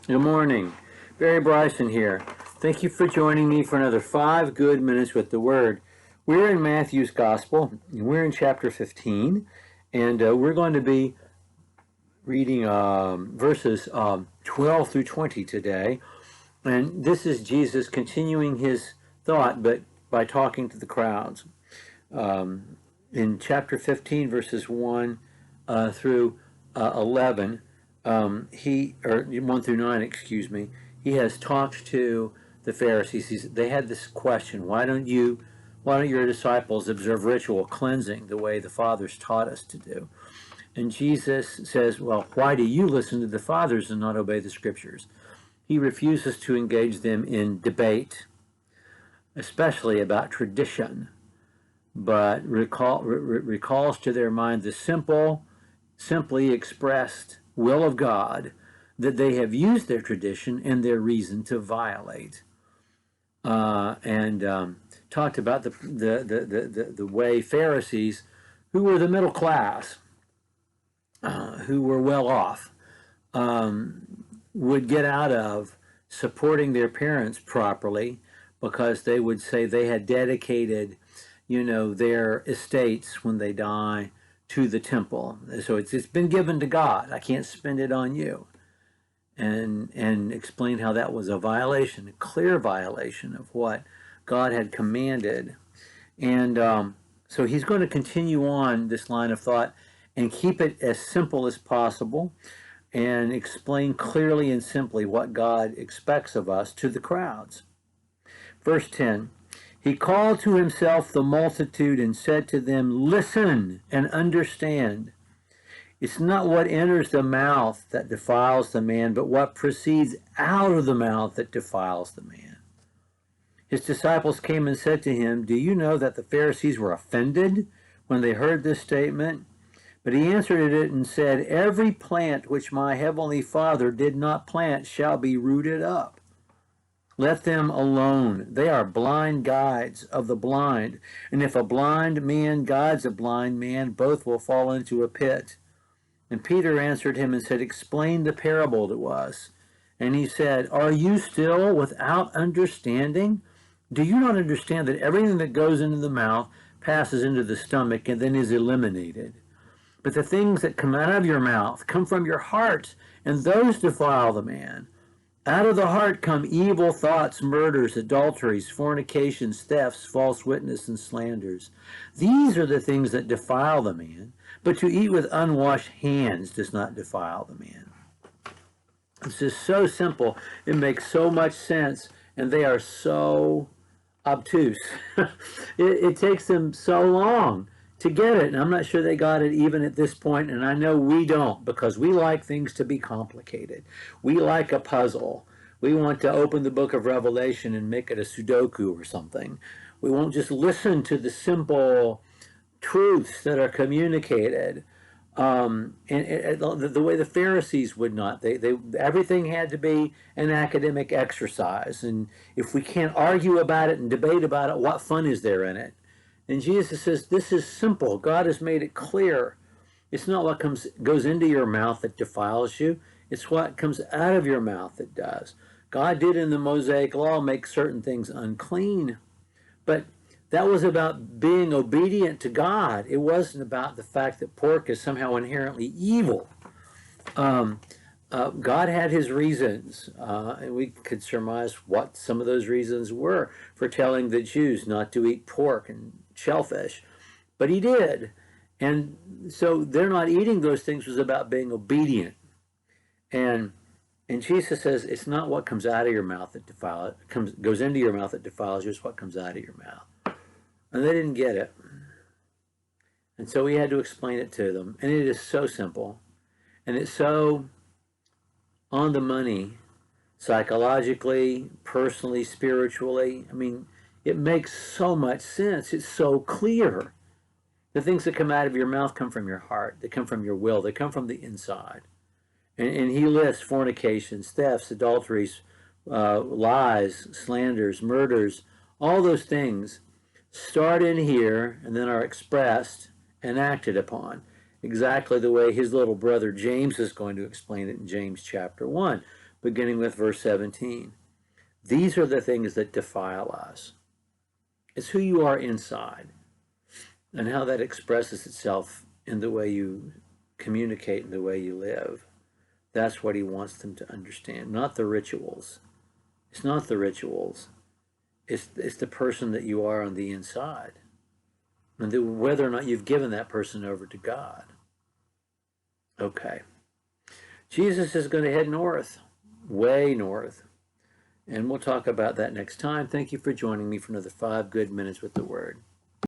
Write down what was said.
Good morning. Barry Bryson here. Thank you for joining me for another 5 good minutes with the Word. We're in Matthew's Gospel, and we're in chapter 15, and we're going to be reading verses 12 through 20 today. And this is Jesus continuing his thought, but by talking to the crowds. In chapter 15, verses 1 through 11, or 1 through 9, excuse me, he has talked to the Pharisees. They had this question: why don't your disciples observe ritual cleansing the way the fathers taught us to do? And Jesus says, well, why do you listen to the fathers and not obey the scriptures? He refuses to engage them in debate, especially about tradition, but recalls to their mind the simply expressed will of God that they have used their tradition and their reason to violate. And talked about the way Pharisees, who were the middle class, who were well off, would get out of supporting their parents properly because they would say they had dedicated, their estates when they die to the temple. So it's been given to God. I can't spend it on you. And explain how that was a violation, a clear violation of what God had commanded. And so he's going to continue on this line of thought and keep it as simple as possible and explain clearly and simply what God expects of us to the crowds. Verse 10, he called to himself the multitude and said to them, listen and understand. It's not what enters the mouth that defiles the man, but what proceeds out of the mouth that defiles the man. His disciples came and said to him, do you know that the Pharisees were offended when they heard this statement? But he answered it and said, every plant which my heavenly Father did not plant shall be rooted up. Let them alone. They are blind guides of the blind. And if a blind man guides a blind man, both will fall into a pit. And Peter answered him and said, explain the parable to us. And he said, are you still without understanding? Do you not understand that everything that goes into the mouth passes into the stomach and then is eliminated? But the things that come out of your mouth come from your heart, and those defile the man. Out of the heart come evil thoughts, murders, adulteries, fornications, thefts, false witness, and slanders. These are the things that defile the man, but to eat with unwashed hands does not defile the man. This is so simple. It makes so much sense, and they are so obtuse. It takes them so long to get it, and I'm not sure they got it even at this point, and I know we don't, because we like things to be complicated. We like a puzzle. We want to open the book of Revelation and make it a Sudoku or something. We won't just listen to the simple truths that are communicated, and the way the Pharisees would not. Everything had to be an academic exercise, and if we can't argue about it and debate about it, what fun is there in it? And Jesus says, this is simple. God has made it clear. It's not what goes into your mouth that defiles you. It's what comes out of your mouth that does. God did in the Mosaic law make certain things unclean, but that was about being obedient to God. It wasn't about the fact that pork is somehow inherently evil. God had his reasons, and we could surmise what some of those reasons were for telling the Jews not to eat pork and shellfish, but he did. And so they're not eating those things was about being obedient. And Jesus says it's not what comes out of your mouth that goes into your mouth that defiles you, it's what comes out of your mouth. And they didn't get it. And so we had to explain it to them. And it is so simple. And it's so on the money, psychologically, personally, spiritually. I mean, it makes so much sense. It's so clear. The things that come out of your mouth come from your heart. They come from your will. They come from the inside. And he lists fornications, thefts, adulteries, lies, slanders, murders, all those things start in here and then are expressed and acted upon, exactly the way his little brother James is going to explain it in James chapter 1. beginning with verse 17. These are the things that defile us. It's who you are inside and how that expresses itself in the way you communicate and the way you live. That's what he wants them to understand, not the rituals. It's not the rituals. It's the person that you are on the inside, and whether or not you've given that person over to God. Okay. Jesus is going to head north, way north. And we'll talk about that next time. Thank you for joining me for another 5 good minutes with the Word.